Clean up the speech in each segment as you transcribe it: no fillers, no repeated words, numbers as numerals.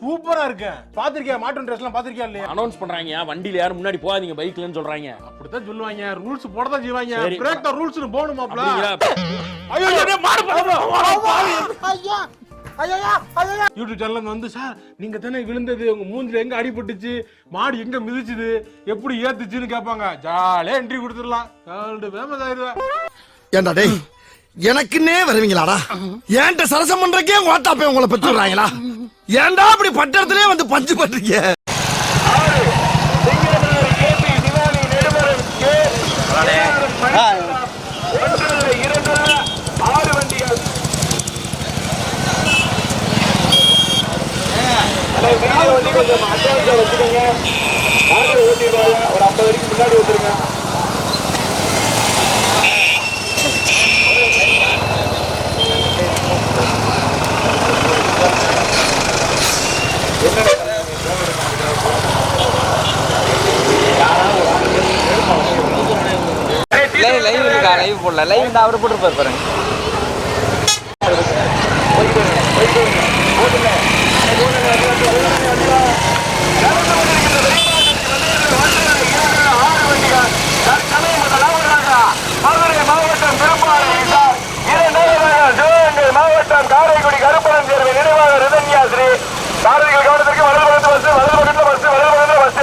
சூப்பரா இருக்கேன். பாத்திருக்கியா மாட்டு ட்ரெஸ் எல்லாம் பாத்திருக்கியா இல்லையா? அனௌன்ஸ் பண்றாங்க வண்டியில யாரும் முன்னாடி போகாதீங்க பைக்லன்னு சொல்றாங்க. அப்படித்தான் சொல்லுவாங்க. ரூல்ஸ் போடதான் செய்வாங்க. பிரேக் த ரூல்ஸ்னு போணும் மாப்ள. ஐயோ மாடு ஐயா யூடியூப் சேனல்ல வந்து சார் நீங்க தானே விழுந்தது, உங்க மூஞ்சில எங்க அடிபட்டுச்சு, மாடு எங்க மிதிச்சுது, எப்படி ஏத்துச்சுன்னு கேட்பாங்க. ஜாலியா என்ட்ரி கொடுத்துடலாம். ஃபேமஸ் ஆயிருவேன். ஏண்டா டேய் எனக்குன்னே வருவீங்களாடா? ஏன்ட்ட சரசம் பண்றக்கே ஓட்டாப்பே உங்களை பெற்றுறாங்களா? ஏன்டா அப்படி பட்டத்திலே வந்து பஞ்சு பண்றீங்க? கொஞ்சம் அட்வான்ஸா வச்சுக்கோங்க. மாடு ஓட்டிடுவாங்க. ஒரு 50 வரைக்கும் முன்னாடி வந்துருங்க. லைவ் இருக்கா? லைவ் போடல. லைவ் இந்த அவரை போட்டுருப்பாரு பாருங்க. மாவட்டம் மாவட்டம் காரைக்குடி கருப்பணன் தேர்வு நினைவாக ரிதன்யாஸ்ரீ சாரதிகள் கவனத்திற்கு வலது பக்கத்துல பஸ்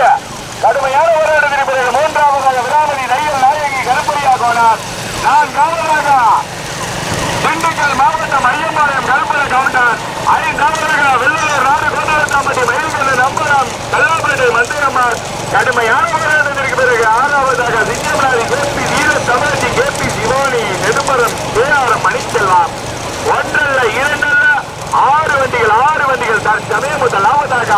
கடுமையான போராட்டத்திற்கு பிறகு மூன்றாவதாக விராமதி தையல் நாயகி கருப்பையா கோனார். நான் காவலாக திண்டுக்கல் மாவட்டம் ஐயம்பாளையம் கருப்பண கவுண்டர். ஐந்தாவதாக வெள்ளலூர் நாடு கோட்டாரத்தாம்பட்டி மயில்கல்ல நம்பரம் கல்லாப்பேட்டை மந்தையம்மாள். கடுமையான போராட்டத்திற்கு பிறகு ஆறாவதாக சிங்கமனாரி கேபி வீர தமிழச்சி கேபி சிவானி நெடுமரம் கேஆர் மணிச்செல்வம். ஒன்றல்ல இரண்டல்ல 6 வண்டிகள் தற்சமயம் முதலாவதாக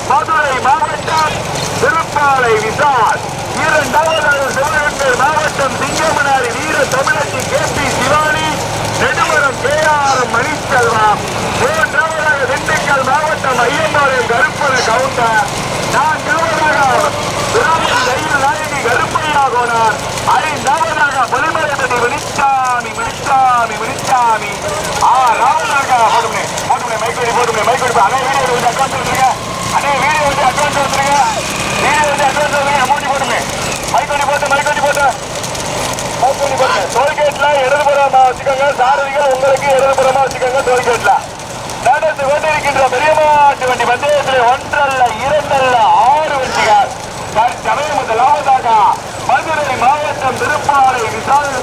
மதுரை மாவட்டம் திருப்பாலை விசால். இரண்டாவதாக சிவகங்கை மாவட்டம் சிங்கமனாரி வீர தமிழச்சி கேபி சிவானி நெடுமரம் கேஆர் மணிச்செல்வம். மூன்றாவதாக திண்டுக்கல் மாவட்டம் ஐயம்பாளையம் கருப்பண கவுண்டர். நான்காவதாக தையல் நாயகி கருப்பையா கோனார். ஐந்தாவதாக பொலிமலைப்பட்டி மணிச்சாமி. ஆறாவதாக போட்டுமே மைக்கோடி அண்ணே வீடியோ வந்து அட்வான்ஸ் வந்துருங்க. அமௌண்டி போட்டுமே மைக்கோடி போட்டு டோல்கேட்ல இடதுபுறமா வச்சுக்கோங்க. சாரதிகள் உங்களுக்கு இடதுபுறமா வச்சுக்கோங்க. டோல்கேட்ல நடந்து கொண்டிருக்கின்ற பெரியமாட்டு வண்டி பந்தயத்தில் ஒன்றல்ல இரண்டல்ல 6 வண்டிகள் தற்சமயம் முதலாவதாக மதுரை மாவட்டம் திருப்பாலை விசால்.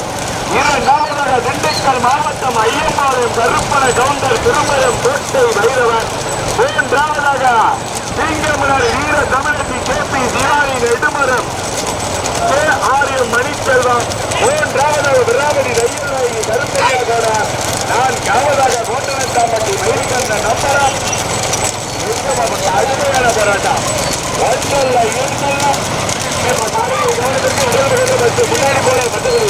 இரண்டாவதாக திண்டுக்கல் மாவட்டம் ஐயம்பாளையம் கருப்பண கவுண்டர் திருமயம் கோட்டை வைரவன். மூன்றாவதாக சிங்கமனார் வீர தமிழச்சி கேபி சிவானி நெடுமரம் கேஆர் மணிச்செல்வம். மூன்றாவதாக விராமதி தையல் கருப்பையா கோனார். நான்காவதாக கோட்டனத்தாம்பட்டி மயில்கல்ல நம்பரம். அருமையான போராட்டம். ஒன்றல்ல இரண்டல்ல முன்னாடி போல மற்றபடி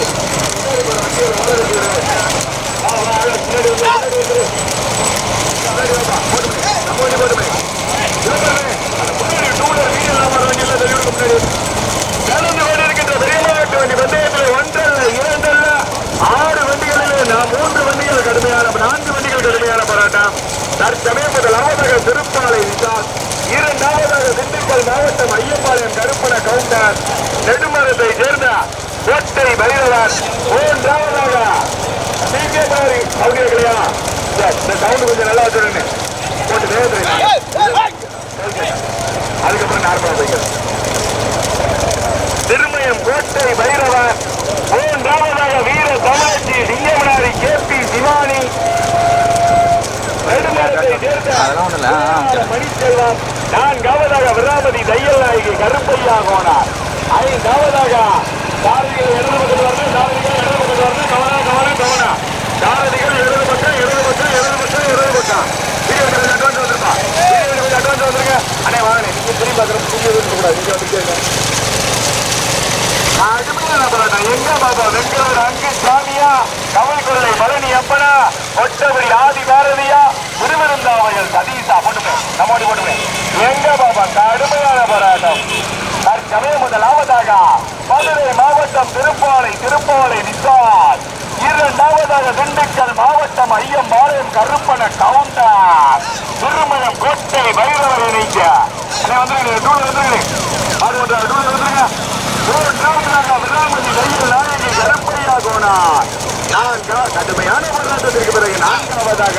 நடந்து கொண்டிருக்கின்ற பெரியமாட்டு வண்டி பந்தயத்தில் ஒன்றல்ல இரண்டல்ல 6 வண்டிகளிலே 4 வண்டிகள் கடுமையான போராட்டம். தற்சமயம் முதலாவதாக திருப்பாலை விசால். இரண்டாவதாக திண்டுக்கல் மாவட்டம் ஐயம்பாளையம் கருப்பண கவுண்டர் நெடுமரத்தை சேர்ந்த கோட்டை பைரவர். மூன்றாவதாக இல்லையா? இந்த சவுண்ட் கொஞ்சம் நல்லா வச்சுருங்க. போட்டு வேகத்துல அதுக்கப்புறம் நார்மலா போய்க்கிறேன். திருமயம் கோட்டை பைரவர். மூன்றாவதாக வீர தமிழச்சி சிங்கமனாரி கேபி சிவானி நெடுமரத்தை சேர்ந்த மணிச்செல்வம். நான்காவதாக விராமதி தையல் நாயகி கருப்பையா கோனார். ஐந்தாவதாக சாரதிகள் இடது பக்கத்தில் வரணும். சாரதிகள் இடது பக்கத்தில் வரணும். கவனம். சாரதிகள் இடது பக்கம். அட்வான்ஸ் வந்துருப்பா. அட்வான்ஸ் வந்துருங்க. அண்ணே வாங்க, நீங்க திரும்பி பார்க்கணும். நீங்க இருக்கக்கூடாது. நீங்க வந்துருக்கீங்க. அருமையான போராட்டம். எங்க பாபா வெங்கடூர் அங்கு சாமியா, கவல்கொள்ளை பழனி அப்பனா, ஒட்டபடி ஆதி பாரதியா, திருவிருந்தாவையில் சதீசா. போட்டுமே நம்மோடு போட்டுமே. எங்க பாபா கடுமையான போராட்டம். தற்சமயம் முதலாவதாக மதுரை மாவட்டம் திருப்பாலை நிசால். இரண்டாவதாக திண்டுக்கல் மாவட்டம் ஐயம்பாளையம் கருப்பண கவுண்டர் திருமணம் கோட்டை வைர நேரத்திற்கு பிறகு நான்காவதாக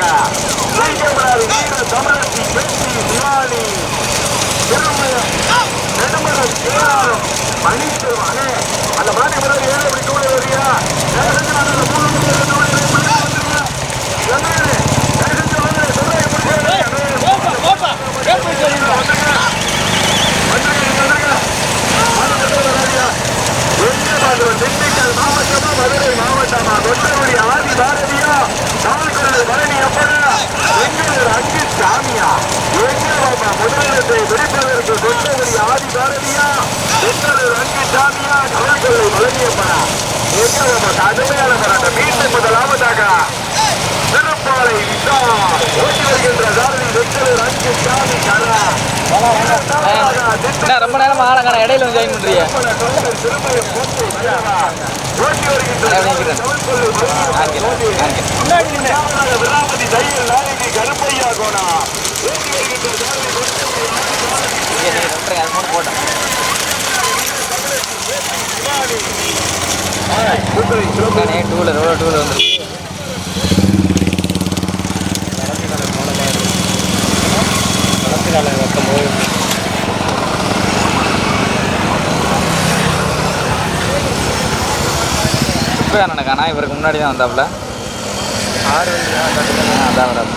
வீர தமிழச்சி பெட்டி சிவானி நெடுமரம் மணிச்செல்வானே அந்த மாட்டு பிறகு ஏழு அப்படி கூட வரியா திண்டுக்கல் மாவட்டமா மதுரை மாவட்டமா கொட்டகுடி ஆதி பாரதியா நாமக்கல் பழனி அப்பனா எங்களூர் அங்கு சாமியா எங்க முதலிடத்தை பிடிப்பதற்கு கொட்டகுடி ஆதி பாரதியா எங்களூர் அங்கு சாமியா நாமக்கல் பழனி அப்பனா எங்க கடுமையான போராட்டம் மீண்டும் முதலாவதாக திருப்பாலை விசா ஓட்டி வருகின்ற சாரதி எங்களூர் அங்கு சாமி கரா ரொம்ப நேரம் ஆனங்க இடையில வந்து ஜாயின் பண்றீங்க கருப்பையா கோணா போட்டேன் டூலர் வந்து அண்ணனுக்கானா இவருக்கு முன்னாடி தான் வந்தாப்புல 6 அதான் வர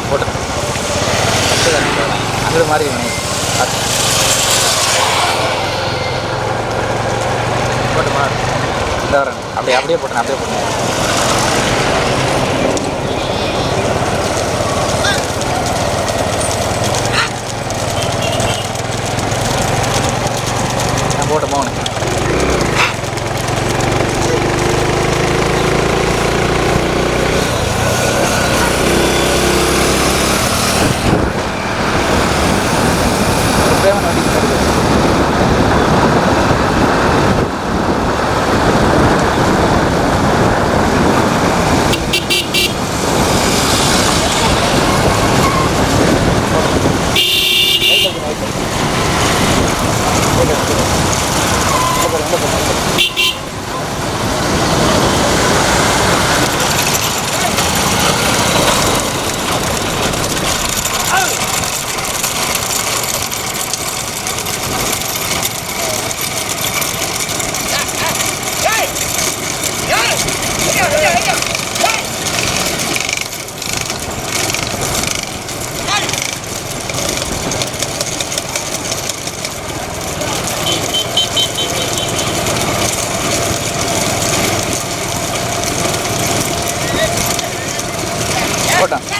போட்டு அங்கே மாதிரி போட்டுமா இந்த வரேன் அப்படியே போட்டேன் நான் போட்டு போகணும்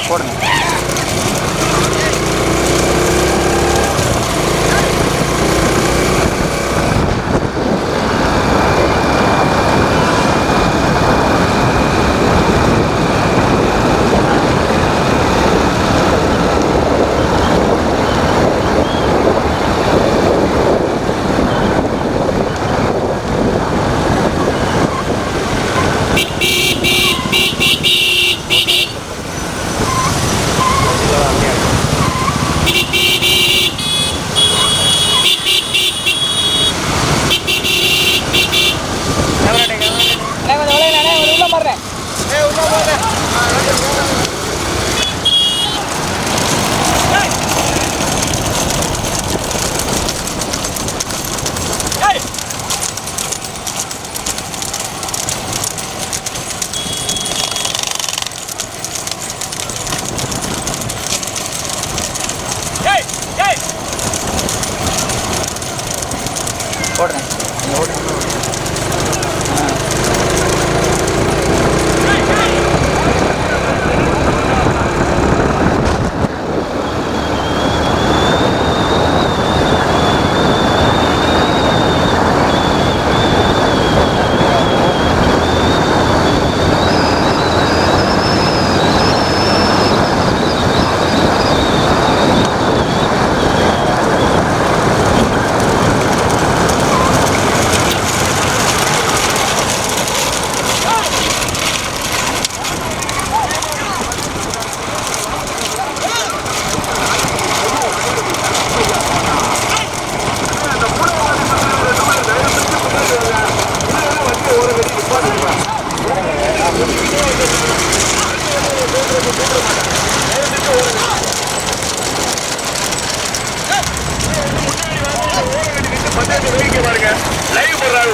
போடுங்க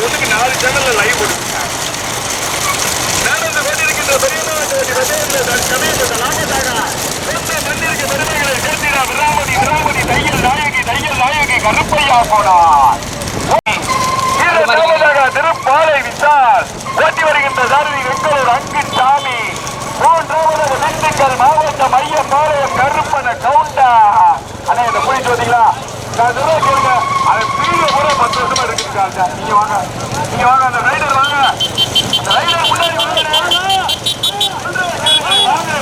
ஒண்ணுக்கு 4 சேனல்ல லைவ் போடுங்க. நடந்து கொண்டிருக்கின்ற பெரியமாட்டு வண்டி பந்தயத்தில் தற்சமயத்தில் லாபத்தாக சொந்த மண்ணிற்கு பெருமைகளை சேர்த்திட விராமதி தையல் நாயகி கருப்பையா போனார். திருப்பாலை விசால் ஓட்டி வருகின்ற சாரதி வெங்கலூர் அங்கு சாமி. மூன்றாவது திண்டுக்கல் மாவட்டம் ஐயம்பாளையம் கருப்பன கவுண்டா. அண்ணா இந்த போயிட்டு வந்தீங்களா? கேளுங்க. அது பீரிய கூட 10 வருஷமா இருக்குங்க. நீங்க வாங்க அந்த ரைடர் வாங்க. அந்த ரைடர் முன்னாடி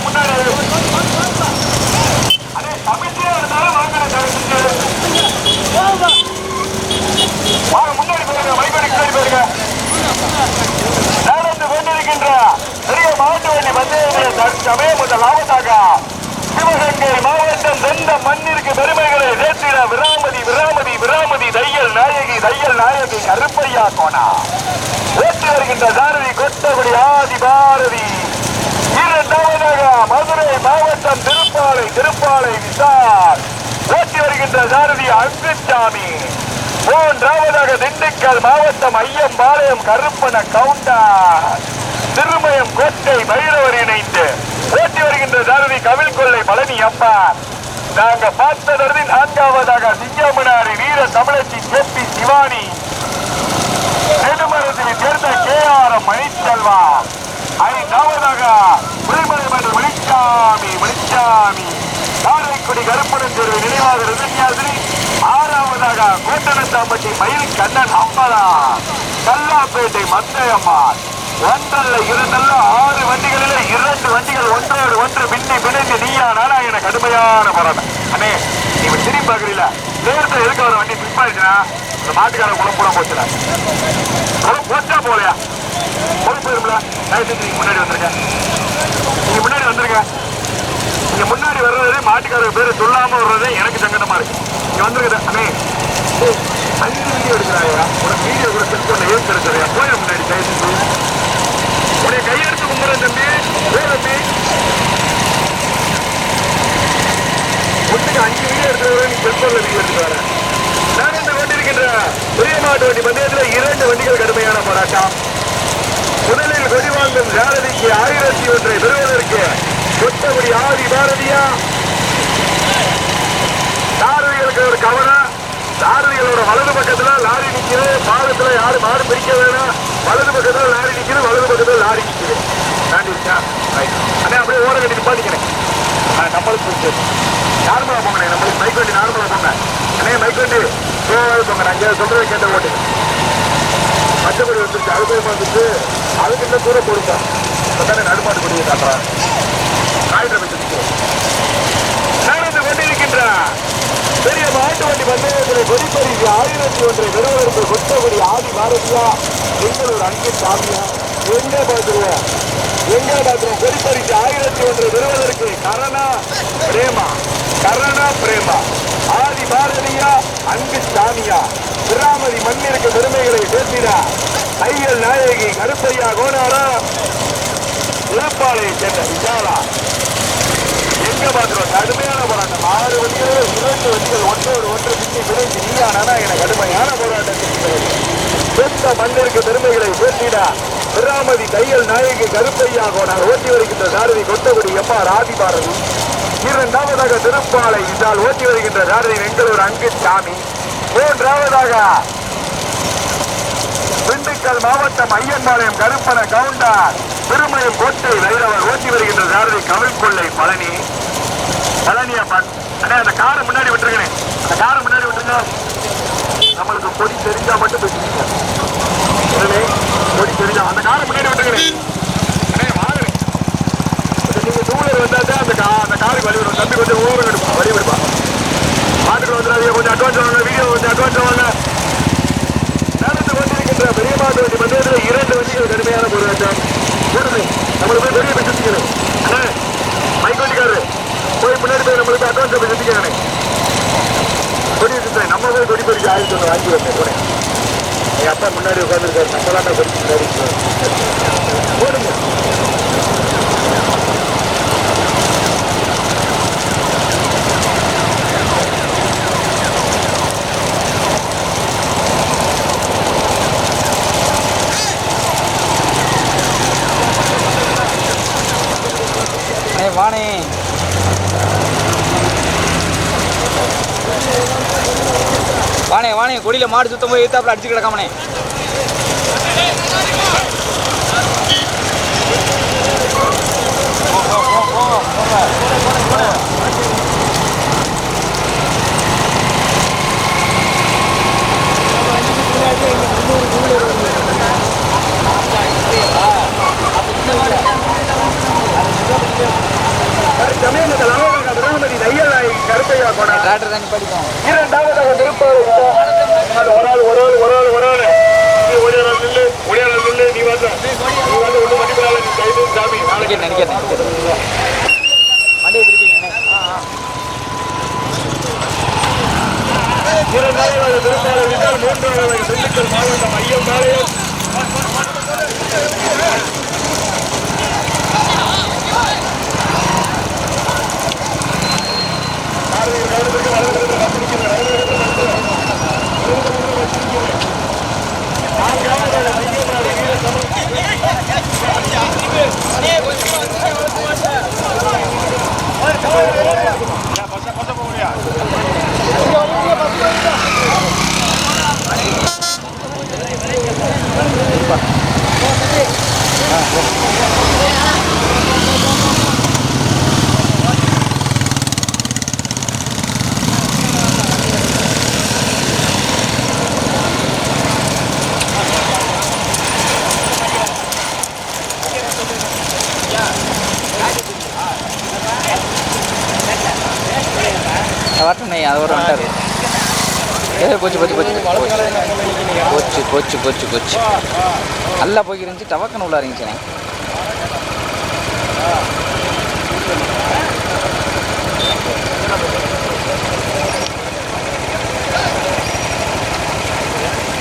முன்னாடி அதே சமைச்சே இருந்தாலும் வாங்க முன்னாடி போயிருங்க. மைக்கடி முன்னாடி போயிருங்க. நடந்து கொண்டிருக்கின்ற பெரிய மாட்டு வண்டி பந்தயத்தில் சமயம் முதல் லாபத்தாக சிவகங்கை மாவட்டம் சொந்த மண்ணிற்கு பெருமைகளை சேர்த்திட விராமதி தையல் நாயகி கருப்பையா கோனா. ஓட்டி வருகின்ற சாரதி கொத்தகுடி ஆதி பாரதி. இரண்டாவதாக மதுரை மாவட்டம் திருப்பாலை விசால் ஓட்டி வருகின்ற சாரதி அங்குச்சாமி. மூன்றாவதாக திண்டுக்கல் மாவட்டம் ஐயம்பாளையம் கருப்பன கவுண்டா. திருமயம் கோட்டை பைரவர் இணைந்து ஓட்டி வருகின்ற சாரதி கவில் கொள்ளை பழனி அப்பா. நாங்க பார்த்ததற்கு 4வதாக சிங்கமனாரி வீர தமிழச்சி கேபி சிவானி. நெடுமரத்தில் சேர்ந்த KR மணிச்செல்வா. 5வதாக புலிமலை மன்ற மணிச்சாமி காரைக்குடி கருப்பணன் தெரு நினைவாக ரிதன்யாசிரி. 6வதாக கோட்டனத்தாம்பட்டி மயில் கண்ணன் அம்பலா. கல்லாப்பேட்டை மந்தையம்மாள். ஒன்றல்ல 6 வண்டிகளில் 2 வண்டிகள் ஒன்றோடு ஒன்று பிணைந்து நீயா நானா என கடுமையான போராட்டம். அண்ணே நீங்க திரும்பி பாக்குறீங்களா? நேரத்தில் எதுக்கு ஒரு வண்டி பிக் ஆயிடுச்சுன்னா இந்த மாட்டுக்கார குளம் கூட போச்சுல. குளம் போச்சா போலையா? போய் போயிருங்களா? நீங்க முன்னாடி வந்துருங்க. நீங்க முன்னாடி வர்றது மாட்டுக்கார பேரு சொல்லாம வர்றது எனக்கு சங்கடமா இருக்கு. நீங்க வந்துருக்குது அண்ணே 5 வீடியோ எடுக்கிறாயா? உனக்கு வீடியோ கூட செல்போன்ல ஏற்று எடுக்கிறியா? போய முன்னாடி கைது உடைய கையெடுத்து கும்புறேன் தம்பி. தம்பி ஒட்டுக்கு 5 வீடியோ எடுக்கிறவரை நீ செல்போன்ல வீடியோ எடுத்து வர. நடந்து கொண்டிருக்கின்ற பெரிய மாட்டு வண்டி பந்தயத்தில் 2 வண்டிகள் கடுமையான போராட்டம். முதலில் கொடிவாங்கும் சாரதிக்கு 1001 பெறுவதற்கு கொத்தகுடி ஆதி பாரதியா. சாரதிகளுக்கு ஒரு கவனம். சாரதிகளோட வலது பக்கத்துல லாரி நிக்குது. பாலத்துல யாரு மாடு பிரிக்க வேணும். வலது பக்கத்துல லாரி நிக்குது, வலது பக்கத்துல லாரி நிக்குது. தாண்டிச்சா அண்ணே அப்படியே ஓர கட்டி நிப்பாட்டிக்கிறேன். நம்மளுக்கு நார்மலா போங்க. நம்மளுக்கு மைக் வண்டி நார்மலா போங்க. அண்ணே மைக் வண்டி போங்க. நாங்க சொல்றதை கேட்ட ஓட்டு மற்றபடி வந்துருச்சு. அறுபது வந்துச்சு. அதுக்கு இந்த தூரம் போடுங்க. தானே நடுமாட்டு கொடியை காட்டுறான். நடந்து கொண்டிருக்கின்ற பெரிய மாட்டு வண்டி பந்தயத்தில் கொடிப்பரிசு 1001 பெறுவதற்கு கொத்தகுடி ஆதி பாரதியா. பெங்களூர் அங்கு சாமியா. எங்க பார்த்துருவோம் கொடிப்பரிசு 1001 பெறுவதற்கு கரணா பிரேமா ஆதி பாரதியா அங்கு சாமியா. விராமதி மண்ணிற்கு பெருமைகளை சேர்த்திட தையல் நாயகி கருப்பையா கோனாரா. திருப்பாலையை சேர்ந்த விசாலா. எங்க பார்க்கிறோம் கடுமையான போராட்டம். 6 வண்டிகள் 2 வண்டிகள் ஒன்றோடு ஒன்று பிணைந்து நீயா நானா என கடுமையான போராட்டத்தில் சொந்த மண்ணிற்கு பெருமைகளை சேர்த்திட விராமதி தையல் நாயகி கருப்பையா கோனார். ஓட்டி வருகின்ற சாரதி கொத்தகுடி எம்ஆர் ஆதி பாரதி. 2வதாக திருப்பாலை விசால் ஓட்டி வருகின்ற சாரதி வெங்கலூர் அங்கு சாமி. 3வதாக திண்டுக்கல் மாவட்டம் ஐயம்பாளையம் கருப்பன கவுண்டா. திருமயம் கோட்டை வைரவர் ஓட்டி வருகின்ற சாரதி கவில் கொள்ளை பழனி அப்பன். அண்ணே அந்த காரை முன்னாடி விட்டுருங்க. அந்த காரை முன்னாடி விட்டுருங்க. நம்மளுக்கு கொடி தெரிஞ்சா மட்டும் பேசிக்கோங்க. கொடி தெரிஞ்சா அந்த காரை முன்னாடி விட்டுருங்க. அண்ணே வாங்க. நீங்க டூலர் வந்தாதான் அந்த காருக்கு வழி வரும். தம்பி கொஞ்சம் ஓவர் எடுப்பா, வழி விடுப்பா. மாட்டுக்குள்ள வந்துடாதீங்க. கொஞ்சம் அட்வான்ஸ் வாங்க. வீடியோ கொஞ்சம் அட்வான்ஸ் வாங்க. நடந்து கொண்டிருக்கின்ற பெரிய மாட்டு வண்டி பந்தயத்தில் 2 வண்டிகள் கடுமையான போராட்டம். நம்மளுக்கு போய் பெரிய போய் சுத்திக்கணும். மைக் வண்டிக்காரு போய் முன்னாடி போய் நம்மளுக்கு அட்வான்ஸ் போய் சுத்திக்கணும். கொடி சுத்தேன். நம்ம போய் கொடி பறிச்சு 1001 வாங்கி வந்தேன் போனேன். என் அப்பா முன்னாடி உட்காந்துருக்காரு. நம்ம தான் கொடி முன்னாடி போடுங்க. வானே வானே கொடியில் மாடு சுத்தம் போய் எடுத்தாப்புல அடிச்சு கிடக்காமனே. டிராக்டர் தானே படிக்கும். இரண்டாவதாக திருப்பாளர் நினைக்கிறேன் வண்டியை திருப்பிங்க. மூன்றாவது திண்டுக்கல் மாவட்டம் ஐயம்பாளையம் வரட்டும் அது ஒரு வந்துட்டாரு. போச்சு போச்சு போச்சு போச்சு போச்சு போச்சு போச்சு நல்லா போய்க்கிருந்துச்சு. டவக்கன்னு உள்ள இருந்துச்சுண்ணே.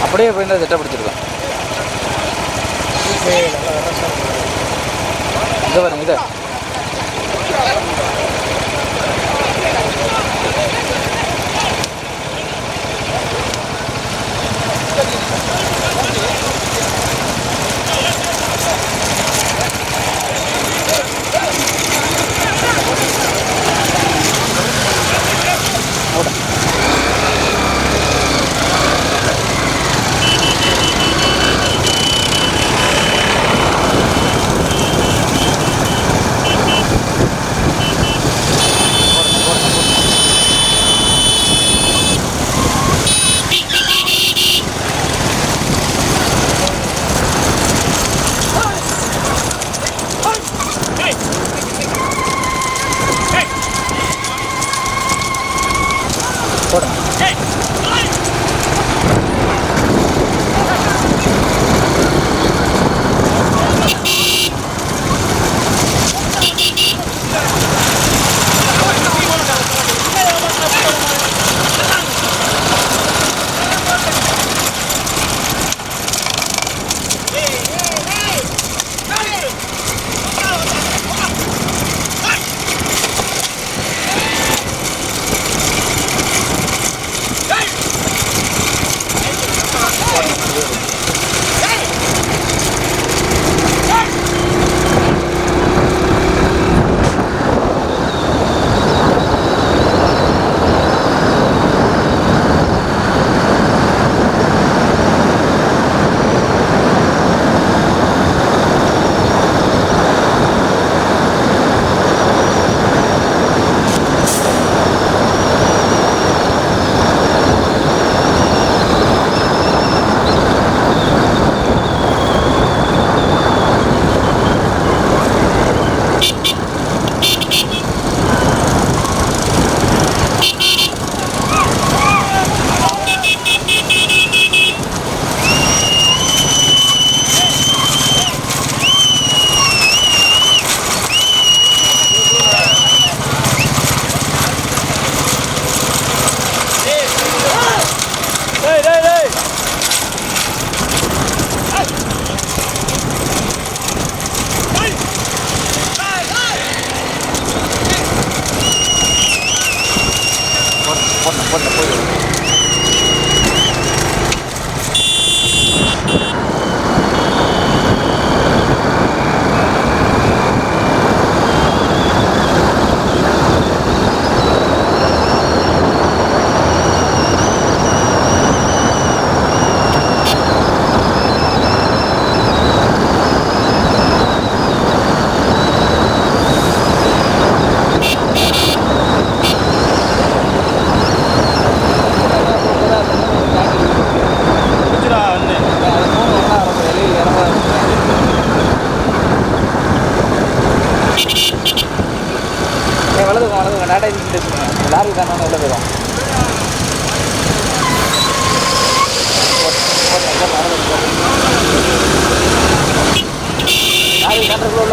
அப்படியே போயிருந்தா செட்டை பிடிச்சிருக்கோம். இதை பாருங்க இதை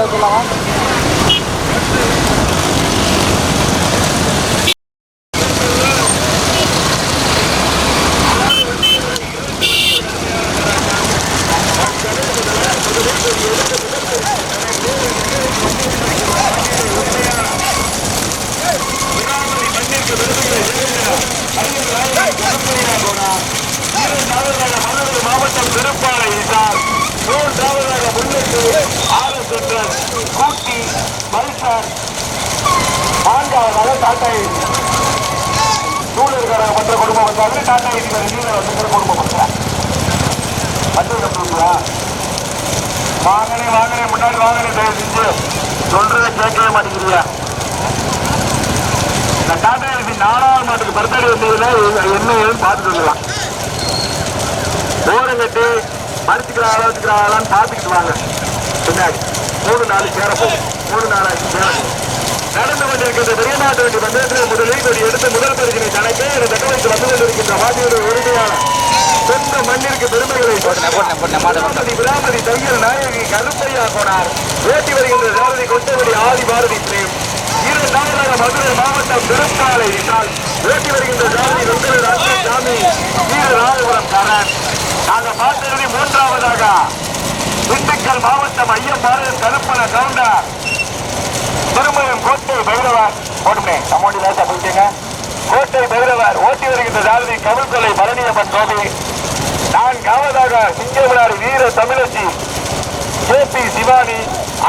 வச்சுலாமா? மாவட்டம் திருப்பாலை இசார், மூன்றாவதாக முன்னெட்டு ஆலோசனை கூட்டி மல்சார், நான்காவதாக டாடா ஏசி சூழல்கார மற்ற குடும்பம் வந்தாங்க. டாடா ஏசி நீங்க வந்து குடும்பம் பண்றாங்க. வாங்கனே வாங்கனே முன்னாடி வாங்கனே தயவு செஞ்சு சொல்றதை கேட்கவே மாட்டேங்கிறீங்க. இந்த டாடா ஏசி 4வது மாட்டுக்கு பர்த்டே வந்ததுல என்ன ஏதுன்னு பார்த்துட்டு வந்துடலாம். ஓரம் கட்டி மடிச்சுக்கிறாங்களா வச்சுக்கிறாங்களான்னு பார்த்துக்கிட்டு வாங்க. பின்னாடி 3-4 சேர போகும். 3-4 சேர நடந்து கொண்டிருக்கின்ற பெரியநாட்டு வண்டி பந்தயத்தில் முதலில் எடுத்த முதல் பரிசினை கணக்கே என தக்க வைத்து வந்து கொண்டிருக்கின்ற வாதியுடைய உறுதியான சொந்த மண்ணிற்கு பெருமைகளை விராமதி தையல் நாயகி கருப்பையா போனார். ஓட்டி வருகின்ற சாரதி கொட்டவடி ஆதி பாரதி பிரேம். 2வது மதுரை மாவட்டம் திருப்பாலை இசால். ஓட்டி வருகின்ற சாரதி வெங்கடராஜ சாமி வீரராஜபுரம் கரண். நாங்கள் பார்த்தபடி 3வதாக திண்டுக்கல் மாவட்டம் ஐயம்பாளையம் கருப்பன கவுண்டர் திருமயம் கோட்டை பைரவர். போடுமே அமௌண்ட் லேசா போயிட்டீங்க. கோட்டை பைரவர் ஓட்டி வருகின்ற சாரதி கவிழ்கொலை பழனியம்மன் கோபி. 4வதாக சிங்கவிளாரி வீர தமிழச்சி KP சிவானி.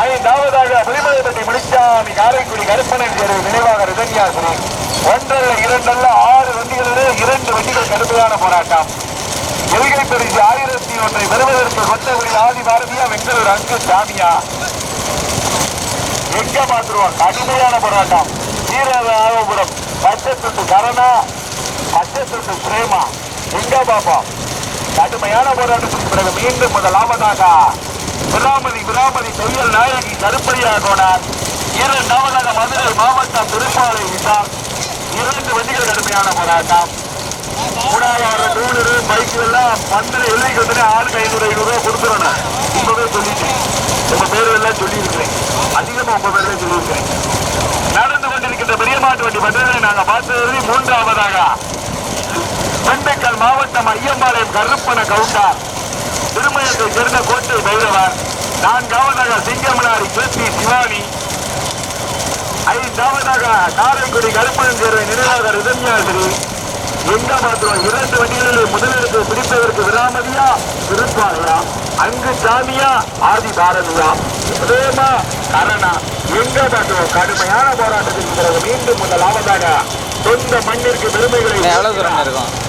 5வதாக புலிமலைப்பட்டி முடிச்சாமி காரைக்குடி கருப்பணன் தேர்வு நினைவாக ரிதன்யாசிரி. 1 அல்ல 2 அல்ல 6 வண்டிகளிலே 2 வண்டிகள் கடுமையான போராட்டம். எல்கை பரிசு 1001 பெறுவதற்கு கொட்டகுடி ஆதி பாரதியா வெங்கலூர் அங்கு சாமியா எங்க பாத்துருவோம். கடுமையான போராட்டம். வீரராகபுரம் பச்சை கரணா பச்சை பிரேமா எங்க பாப்போம். கடுமையான போராட்டத்திற்கு பிறகு மீண்டும் முதலாவதாக விராமதி தையல் நாயகி கருப்பையா கோனார். 2வதாக மதுரை மாவட்டம் திருப்பாலை விசார். 2 வண்டிகள் கடுமையான போராட்டம். 3வது டூலரு பைக்கு எல்லாம் பந்தல எழுதிக்கு வந்து ஆளுக்கு 500 கொடுத்துறேன். இப்பவே சொல்லிட்டேன். உங்க பேரு எல்லாம் சொல்லி இருக்கிறேன். அதிகமா உங்க பேர்ல சொல்லி இருக்கிறேன். நடந்து கொண்டிருக்கின்ற பெரிய மாட்டு வண்டி பந்தயத்தை நாங்க பார்த்தது 3வதாக திண்டுக்கல் மாவட்டம் ஐயம்பாளையம் கருப்பன கவுண்டர் திருமயத்தை சேர்ந்த கோட்டை பைரவர். 4வதாக சிங்கமனாரி KP சிவானி. 5வதாக காரைக்குடி கருப்பணன் தேர்வை நினைவாக ரிதன்யாசிரி. எங்க பாத்துருவோம். 2 வண்டிகளில் முதலிடத்தை பிடிப்பதற்கு விராமதியா திருப்பாலையா அங்கு சாமியா ஆதி பாரதியா பிரேமா கரணா எங்க பாத்துருவோம். கடுமையான போராட்டத்திற்கு பிறகு மீண்டும் முதலாவதாக சொந்த மண்ணிற்கு பெருமைகளை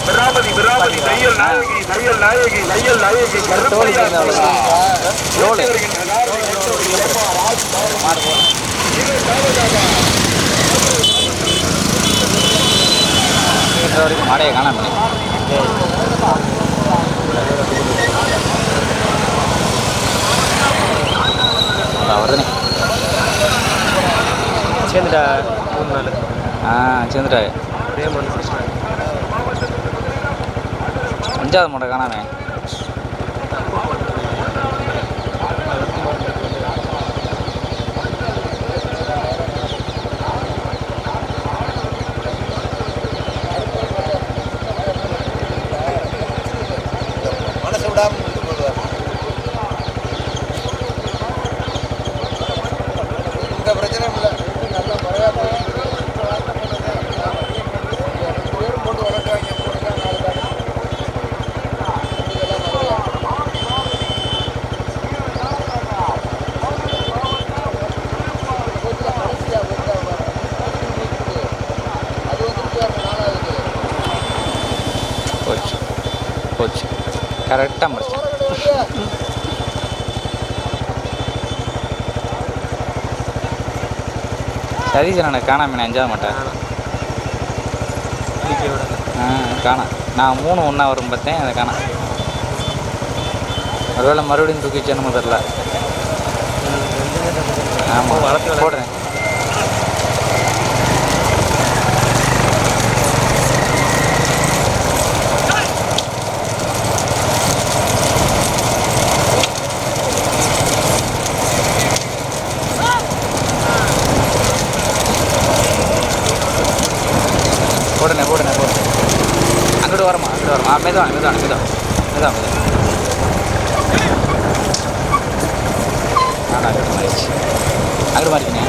விராமதி தையல் நாயகி கருப்பையா வரைக்கும் மாடையை காணாம வருதுனே சேர்ந்துட்டா. சேர்ந்துட்டா. 5வது மாட்டை காணாமே. போச்சு கரெக்டாக முடிச்சேன். சதீஷனை காணாம 5வது மாட்டேன். காணாம். நான் 3 ஒன்றா வரும் பார்த்தேன். அதை காணாம். ஒருவேளை மறுபடியும் தூக்கி வச்சேன்னு தெரில. ஆமாம் போடுறேன். அங்கிட்டு வரமா மெதுவான அங்கிட்டு மாறிக்கிங்க.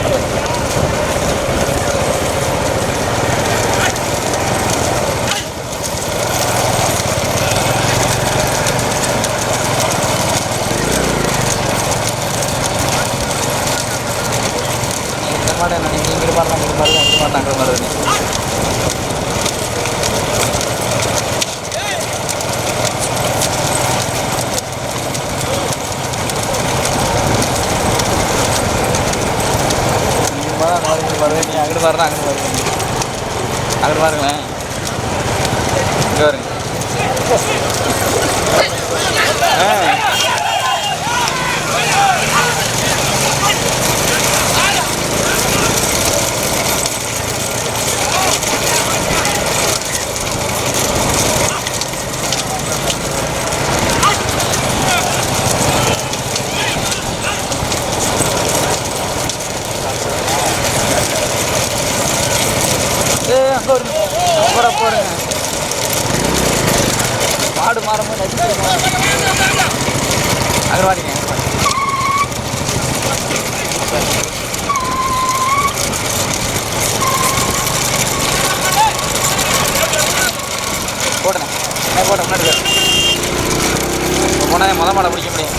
இங்கிட்டு மாறுது. அங்கிட்டு பாருங்களேன். இங்கே வருங்க. போடுங்க மாடு மாறும்போது அகர்வாடிங்க. போடுங்க முன்னாடி போனால் மொதல் மாடை பிடிக்க முடியும்.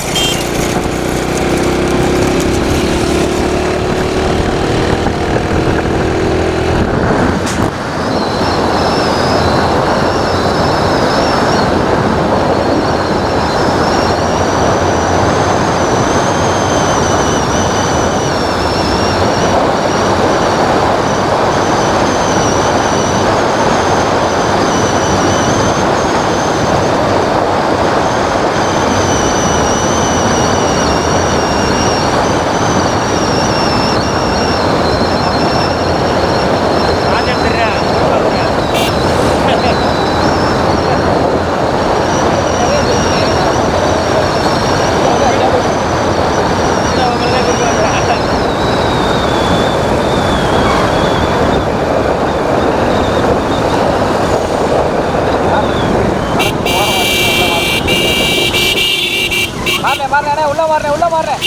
உள்ள மாறுறேன்.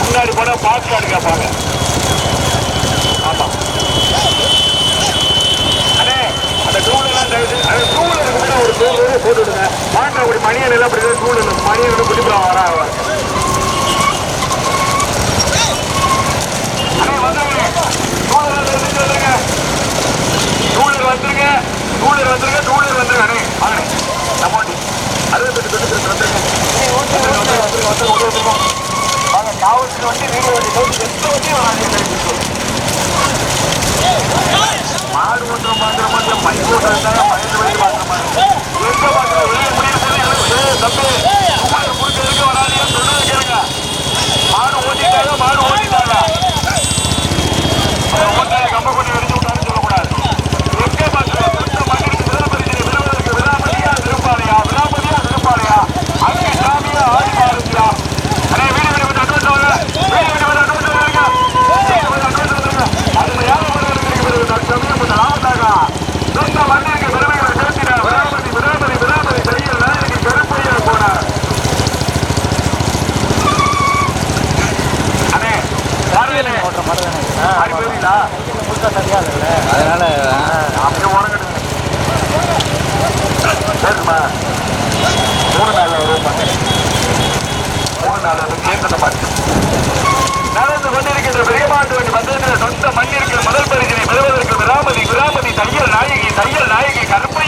முன்னாடி போனா பாஸ் கார்டு கேட்பாங்க. ஆமா அண்ணே அந்த டூலெல்லாம் டூலருக்கு ஒரு போட்டு விடுங்க. மாட்டை அப்படி மணியன் எல்லாம் அப்படி டூலர் மணியன் குடிப்பலாம் வரா மாடு ஒன்றும் மாத்திரம் மாத்திரம் பைக் ஓட்டுறதா பயந்து பயந்து பார்க்குற மாதிரி தம்பி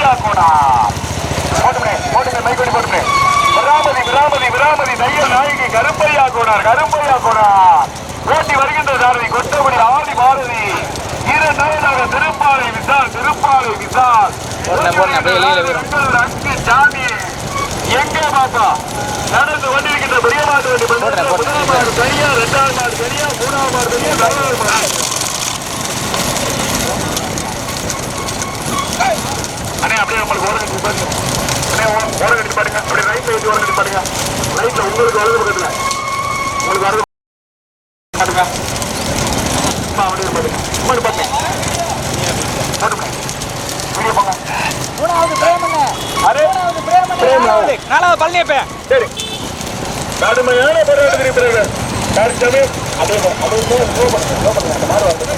கருப்பையா கோடா போட்டுமே மைக்கோடி போட்டுமே விராமதி தையல் நாயகி கருப்பையா கோடார் ஓட்டி வருகின்ற சாரதி கொட்டகுடி ஆதி பாரதி இரண்டாவதாக திருப்பாலை விசால் அங்கு சாமி எங்கே பாப்பா நடந்து கொண்டிருக்கின்ற பெரிய மாட்டு வண்டி முதலாம் மாடு தனியா, இரண்டாவது மாடு தனியா, மூணாவது மாடு தனியா, நாலாவது மாடு. அண்ணே அப்படியே உங்களுக்கு ஓரம் கட்டி பாருங்க. அண்ணே ஓரம் கட்டி பாருங்க. அப்படியே ரைட்ல வச்சு ஓரம் கட்டி பாருங்க. ரைட்ல உங்களுக்கு வலது பக்கத்துல உங்களுக்கு வரது பாருங்க. அப்படியே பாருங்க. உங்களுக்கு பாருங்க. போட்டுங்க. வீடியோ போங்க. நாலாவது பழனியப்ப. சரி, கடுமையான போராட்டத்திற்கு பிறகு தற்சமயம் அதே அந்த மாடு வந்து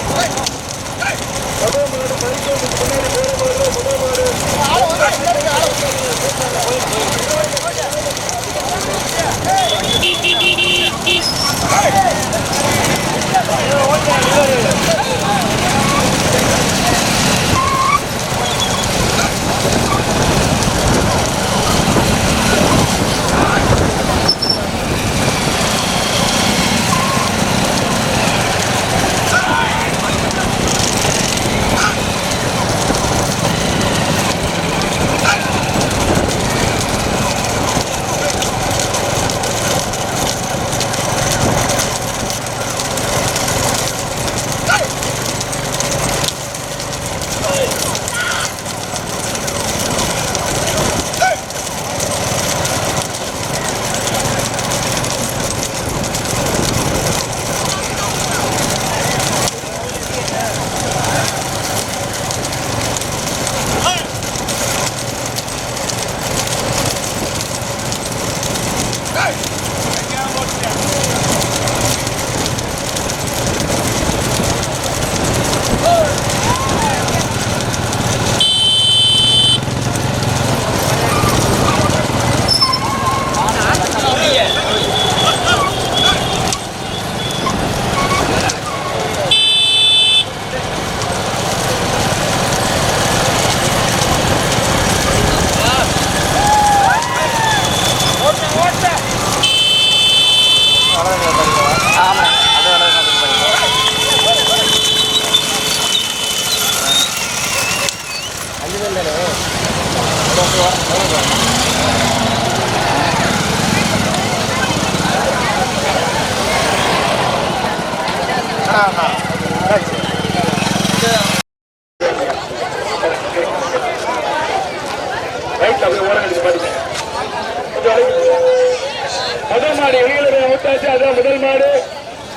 முதல் மாடு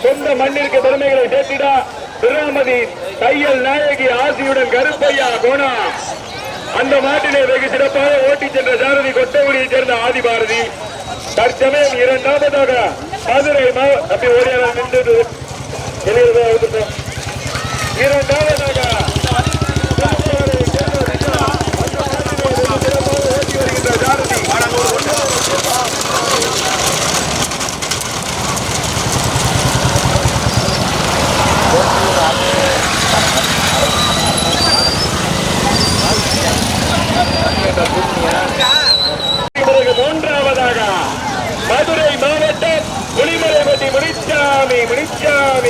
சொந்த மண்ணிற்கு பெருமைகளை சேர்த்திட விராமதி தையல் நாயகி ஆசியுடன் கருப்பையா கோணா. அந்த மாட்டினை வெகு சிறப்பாக ஓட்டி சென்ற சாரதி கொட்டகுடியைச் சேர்ந்த ஆதி பாரதி. தற்சமயம் இரண்டாவதாக மதுரை அப்படி ஓடியாக நின்று இரண்டாவதாக ஓட்டி வருகின்ற சாரதி மூன்றாவதாக மதுரை மாவட்டம் புலிமலைப்பட்டி முடிச்சாமி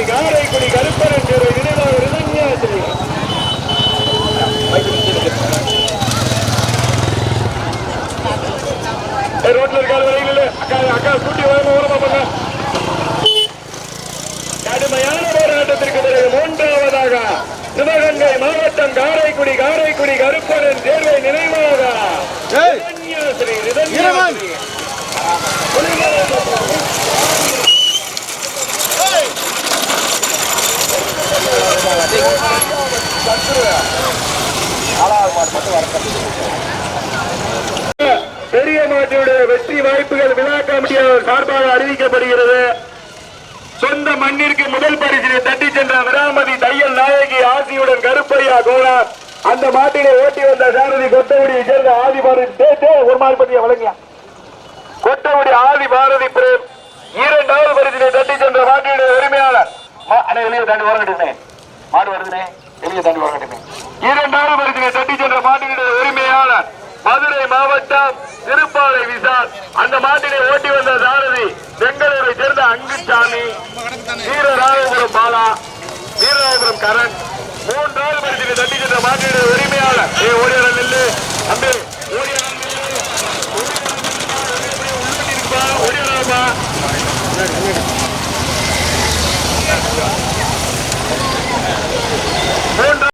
காரைக்குடி கருப்பரன் நினைவாக ரிதன்யாசிரி. ரோட்ல இருக்காது வரையில் அக்கா கூட்டி ஓரமா பண்ண. கடுமையான போராட்டத்திற்கு பிறகு மூன்றாவதாக சிவகங்கை மாவட்டம் காரைக்குடி கருப்பரன் தேர்வை நினைவாக பெரிய மாட்டினுடைய வெற்றி வாய்ப்புகள் விழா கமிட்டியாளர் சார்பாக அறிவிக்கப்படுகிறது. சொந்த மண்ணிற்கு முதல் பரிசினை தட்டி சென்ற விராமதி தையல் நாயகி ஆசியுடன் கருப்பையா கோனார். அந்த மாட்டினை ஓட்டி வந்த சாரதி கொட்டகுடியை சேர்ந்த ஆதி பாரதி ஒரு மாடு பற்றிய வழங்கியா கொட்டகுடி ஆதி பாரதி பிரேம். இரண்டாவது பரிசினை தட்டி சென்ற மாட்டினுடைய உரிமையாளர் வெளியே தாண்டி வரங்கட்டுமே மாடு வருதுனே வெளியே தாண்டி வரங்கட்டுமே. இரண்டாவது பரிசினை தட்டி சென்ற மாட்டினுடைய உரிமையாளர் மாவட்டம் திருப்பாலை விசால். அந்த மாட்டினை ஓட்டி வந்த சாரதி பெங்களூரை சேர்ந்த அங்குசாமி, வீரராகபுரம் பாலா, வீரராகபுரம் கரண். 3வது பரிசினை தட்டி